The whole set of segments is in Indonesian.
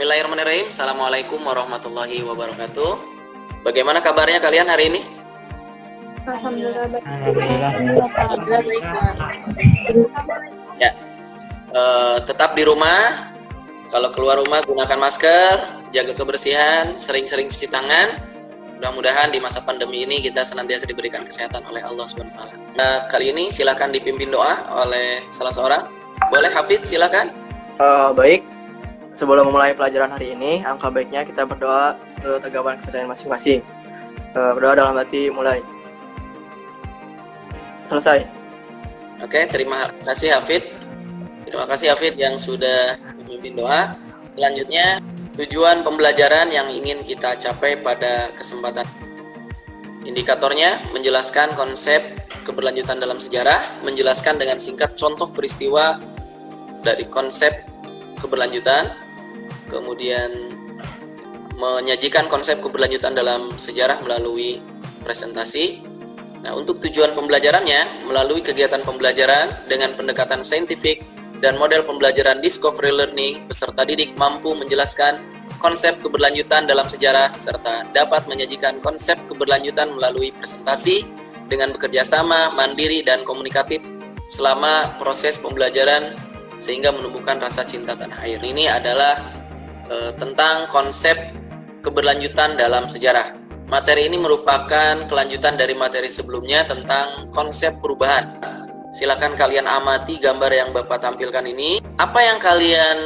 Bismillahirrahmanirrahim. Assalamualaikum warahmatullahi wabarakatuh. Bagaimana kabarnya kalian hari ini? Alhamdulillah baik. Alhamdulillah baik, Pak. Ya, tetap di rumah. Kalau keluar rumah gunakan masker, jaga kebersihan, sering-sering cuci tangan. Mudah-mudahan di masa pandemi ini kita senantiasa diberikan kesehatan oleh Allah SWT. Nah, kali ini silakan dipimpin doa oleh salah seorang. Boleh Hafiz, silakan. Baik. Sebelum memulai pelajaran hari ini, alangkah baiknya kita berdoa menurut agama kepercayaan masing-masing. Berdoa dalam hati, mulai. Selesai. Oke, terima kasih Hafid. Terima kasih Hafid yang sudah memimpin doa. Selanjutnya, tujuan pembelajaran yang ingin kita capai pada kesempatan. Indikatornya menjelaskan konsep keberlanjutan dalam sejarah, menjelaskan dengan singkat contoh peristiwa dari konsep keberlanjutan, kemudian menyajikan konsep keberlanjutan dalam sejarah melalui presentasi. Nah, untuk tujuan pembelajarannya, melalui kegiatan pembelajaran dengan pendekatan saintifik dan model pembelajaran discovery learning, peserta didik mampu menjelaskan konsep keberlanjutan dalam sejarah serta dapat menyajikan konsep keberlanjutan melalui presentasi dengan bekerja sama, mandiri, dan komunikatif selama proses pembelajaran sehingga menumbuhkan rasa cinta tanah air. Ini adalah tentang konsep keberlanjutan dalam sejarah. Materi ini merupakan kelanjutan dari materi sebelumnya tentang konsep perubahan. Silakan kalian amati gambar yang Bapak tampilkan ini. Apa yang kalian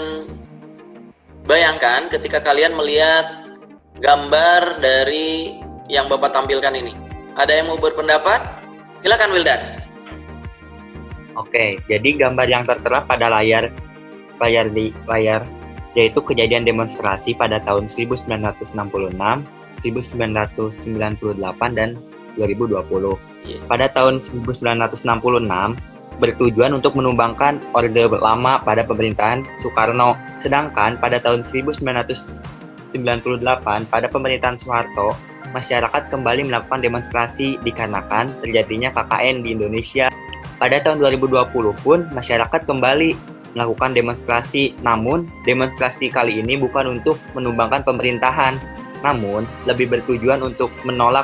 bayangkan ketika kalian melihat gambar dari yang Bapak tampilkan ini? Ada yang mau berpendapat? Silakan Wildan. Oke, jadi gambar yang tertera pada layar yaitu kejadian demonstrasi pada tahun 1966, 1998, dan 2020. Pada tahun 1966, bertujuan untuk menumbangkan Orde Lama pada pemerintahan Soekarno. Sedangkan pada tahun 1998, pada pemerintahan Soeharto, masyarakat kembali melakukan demonstrasi dikarenakan terjadinya KKN di Indonesia. Pada tahun 2020 pun, masyarakat kembali melakukan demonstrasi, namun demonstrasi kali ini bukan untuk menumbangkan pemerintahan, namun lebih bertujuan untuk menolak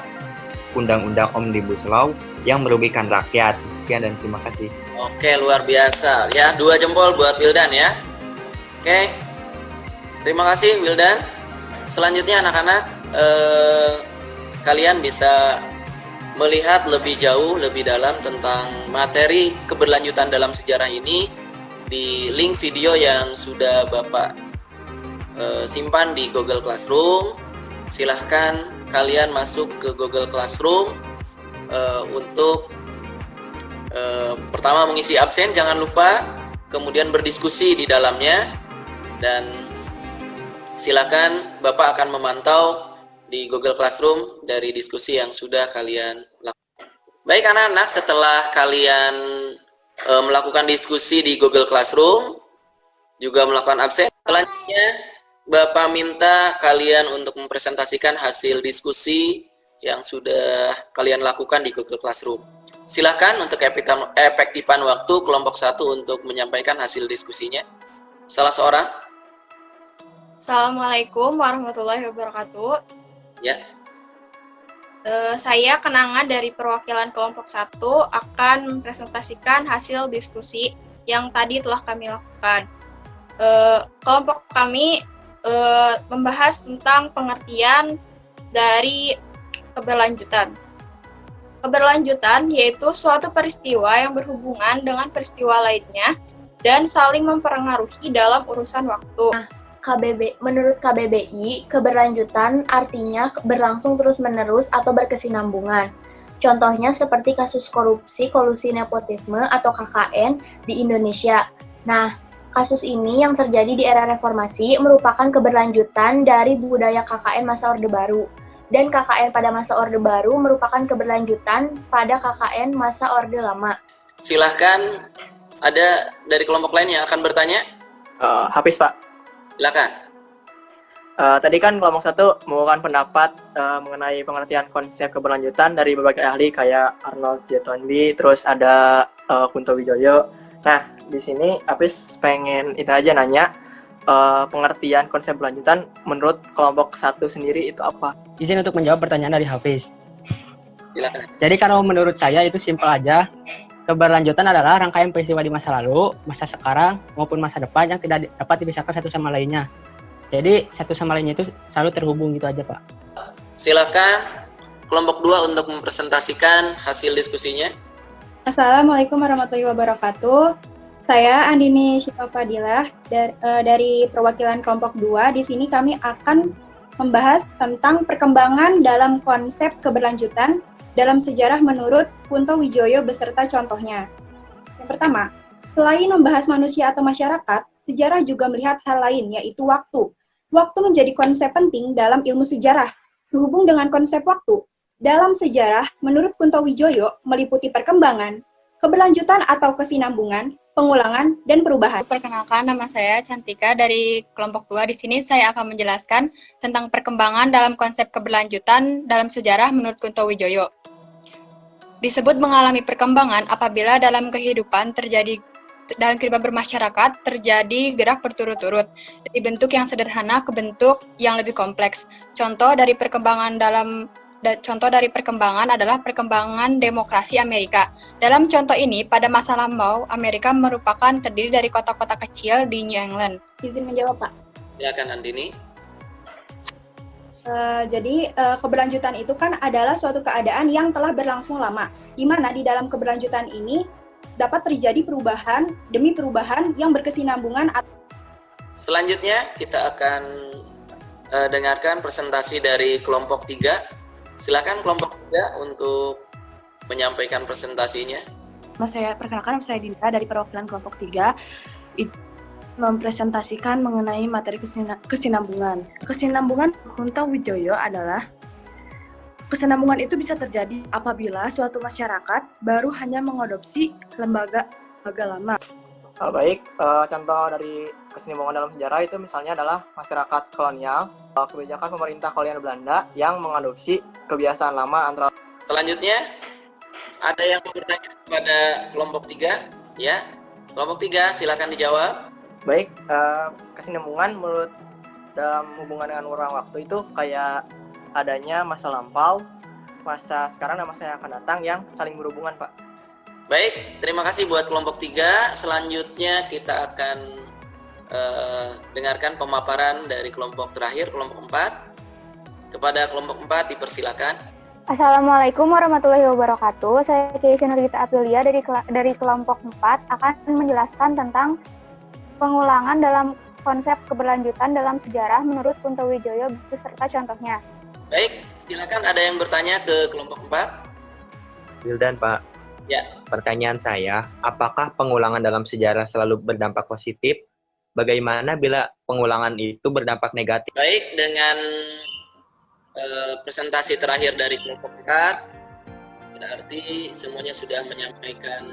Undang-Undang Omnibus Law yang merugikan rakyat. Sekian dan terima kasih. Oke, luar biasa. Ya, 2 jempol buat Wildan ya. Oke, terima kasih Wildan. Selanjutnya anak-anak, kalian bisa melihat lebih jauh, lebih dalam tentang materi keberlanjutan dalam sejarah ini di link video yang sudah Bapak simpan di Google Classroom. Silahkan kalian masuk ke Google Classroom untuk pertama mengisi absen, jangan lupa, kemudian berdiskusi di dalamnya, dan silakan Bapak akan memantau di Google Classroom dari diskusi yang sudah kalian lakukan. Baik anak-anak, setelah kalian melakukan diskusi di Google Classroom, juga melakukan absen, selanjutnya Bapak minta kalian untuk mempresentasikan hasil diskusi yang sudah kalian lakukan di Google Classroom. Silahkan untuk efektifan waktu kelompok 1 untuk menyampaikan hasil diskusinya. Salah seorang. Assalamualaikum warahmatullahi wabarakatuh. Ya. Saya Kenanga dari perwakilan kelompok 1 akan mempresentasikan hasil diskusi yang tadi telah kami lakukan. Kelompok kami membahas tentang pengertian dari keberlanjutan. Keberlanjutan yaitu suatu peristiwa yang berhubungan dengan peristiwa lainnya dan saling mempengaruhi dalam urusan waktu. Menurut KBBI, keberlanjutan artinya berlangsung terus-menerus atau berkesinambungan. Contohnya seperti kasus korupsi, kolusi nepotisme, atau KKN di Indonesia. Nah, kasus ini yang terjadi di era reformasi merupakan keberlanjutan dari budaya KKN masa Orde Baru. Dan KKN pada masa Orde Baru merupakan keberlanjutan pada KKN masa Orde Lama. Silahkan, ada dari kelompok lain yang akan bertanya? Hafiz, Pak. Silakan. Tadi kan kelompok 1 mengemukakan pendapat mengenai pengertian konsep keberlanjutan dari berbagai ahli kayak Arnold J. Toynbee, terus ada Kunto Wijoyo. Nah, di sini Hafiz pengen aja nanya, pengertian konsep berlanjutan menurut kelompok 1 sendiri itu apa? Izin untuk menjawab pertanyaan dari Hafiz. Silakan. Jadi kalau menurut saya itu simpel aja. Keberlanjutan adalah rangkaian peristiwa di masa lalu, masa sekarang, maupun masa depan yang tidak dapat dipisahkan satu sama lainnya. Jadi satu sama lainnya itu selalu terhubung gitu aja, Pak. Silakan kelompok 2 untuk mempresentasikan hasil diskusinya. Assalamualaikum warahmatullahi wabarakatuh. Saya Andini Syifa Fadilah dari perwakilan kelompok 2. Di sini kami akan membahas tentang perkembangan dalam konsep keberlanjutan dalam sejarah menurut Kunto Wijoyo beserta contohnya. Yang pertama, selain membahas manusia atau masyarakat, sejarah juga melihat hal lain, yaitu waktu. Waktu menjadi konsep penting dalam ilmu sejarah. Sehubung dengan konsep waktu, dalam sejarah, menurut Kunto Wijoyo, meliputi perkembangan, keberlanjutan atau kesinambungan, pengulangan, dan perubahan. Perkenalkan, nama saya Cantika dari kelompok 2. Di sini saya akan menjelaskan tentang perkembangan dalam konsep keberlanjutan dalam sejarah menurut Kunto Wijoyo. Disebut mengalami perkembangan apabila dalam kehidupan bermasyarakat terjadi gerak berturut-turut dari bentuk yang sederhana ke bentuk yang lebih kompleks. Contoh dari perkembangan adalah perkembangan demokrasi Amerika. Dalam contoh ini, pada masa lampau, Amerika merupakan terdiri dari kota-kota kecil di New England. Izin menjawab, Pak. Silakan Andini. Jadi keberlanjutan itu kan adalah suatu keadaan yang telah berlangsung lama, di mana di dalam keberlanjutan ini dapat terjadi perubahan demi perubahan yang berkesinambungan. Selanjutnya kita akan dengarkan presentasi dari kelompok 3. Silakan kelompok 3 untuk menyampaikan presentasinya. Saya perkenalkan, saya Dinda dari perwakilan kelompok 3. Mempresentasikan mengenai materi kesinambungan. Kesinambungan Kunto Wijoyo adalah kesinambungan itu bisa terjadi apabila suatu masyarakat baru hanya mengadopsi lembaga lama. Baik, contoh dari kesinambungan dalam sejarah itu misalnya adalah masyarakat kolonial, kebijakan pemerintah kolonial Belanda yang mengadopsi kebiasaan lama antara. Selanjutnya ada yang bertanya kepada kelompok 3, ya. Kelompok 3 silakan dijawab. Baik, kesinambungan menurut dalam hubungan dengan urang waktu itu kayak adanya masa lampau, masa sekarang dan masa yang akan datang yang saling berhubungan, Pak. Baik, terima kasih buat kelompok 3. Selanjutnya kita akan dengarkan pemaparan dari kelompok terakhir, kelompok 4. Kepada kelompok 4 dipersilakan. Assalamualaikum warahmatullahi wabarakatuh. Saya Keisha Nurgita Aprilia dari kelompok 4 akan menjelaskan tentang pengulangan dalam konsep keberlanjutan dalam sejarah menurut Kunto Wijoyo beserta contohnya. Baik, silakan ada yang bertanya ke kelompok 4. Wildan, Pak. Ya. Pertanyaan saya, apakah pengulangan dalam sejarah selalu berdampak positif? Bagaimana bila pengulangan itu berdampak negatif? Baik, dengan presentasi terakhir dari kelompok 4, berarti semuanya sudah menyampaikan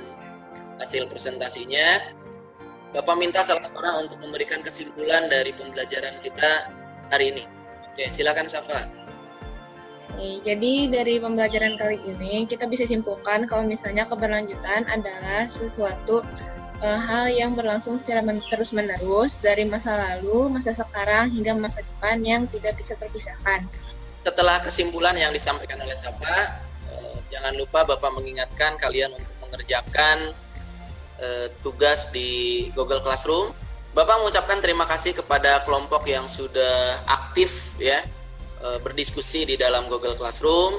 hasil presentasinya. Bapak minta salah seorang untuk memberikan kesimpulan dari pembelajaran kita hari ini. Oke, silakan Safa. Jadi dari pembelajaran kali ini kita bisa simpulkan kalau misalnya keberlanjutan adalah sesuatu hal yang berlangsung secara terus-menerus dari masa lalu, masa sekarang hingga masa depan yang tidak bisa terpisahkan. Setelah kesimpulan yang disampaikan oleh Safa, jangan lupa Bapak mengingatkan kalian untuk mengerjakan tugas di Google Classroom. Bapak mengucapkan terima kasih kepada kelompok yang sudah aktif ya berdiskusi di dalam Google Classroom.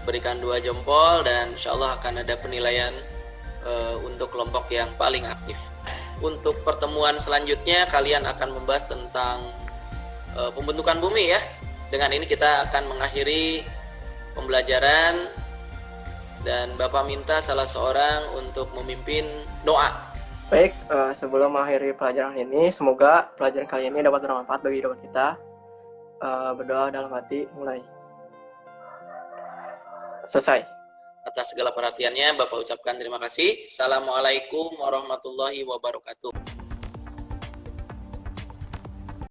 Berikan 2 jempol dan insya Allah akan ada penilaian untuk kelompok yang paling aktif. Untuk pertemuan selanjutnya kalian akan membahas tentang pembentukan bumi ya. Dengan ini kita akan mengakhiri pembelajaran. Dan Bapak minta salah seorang untuk memimpin doa. Baik, sebelum mengakhiri pelajaran ini, semoga pelajaran kali ini dapat bermanfaat bagi hidup kita. Berdoa dalam hati, mulai. Selesai. Atas segala perhatiannya, Bapak ucapkan terima kasih. Assalamualaikum warahmatullahi wabarakatuh.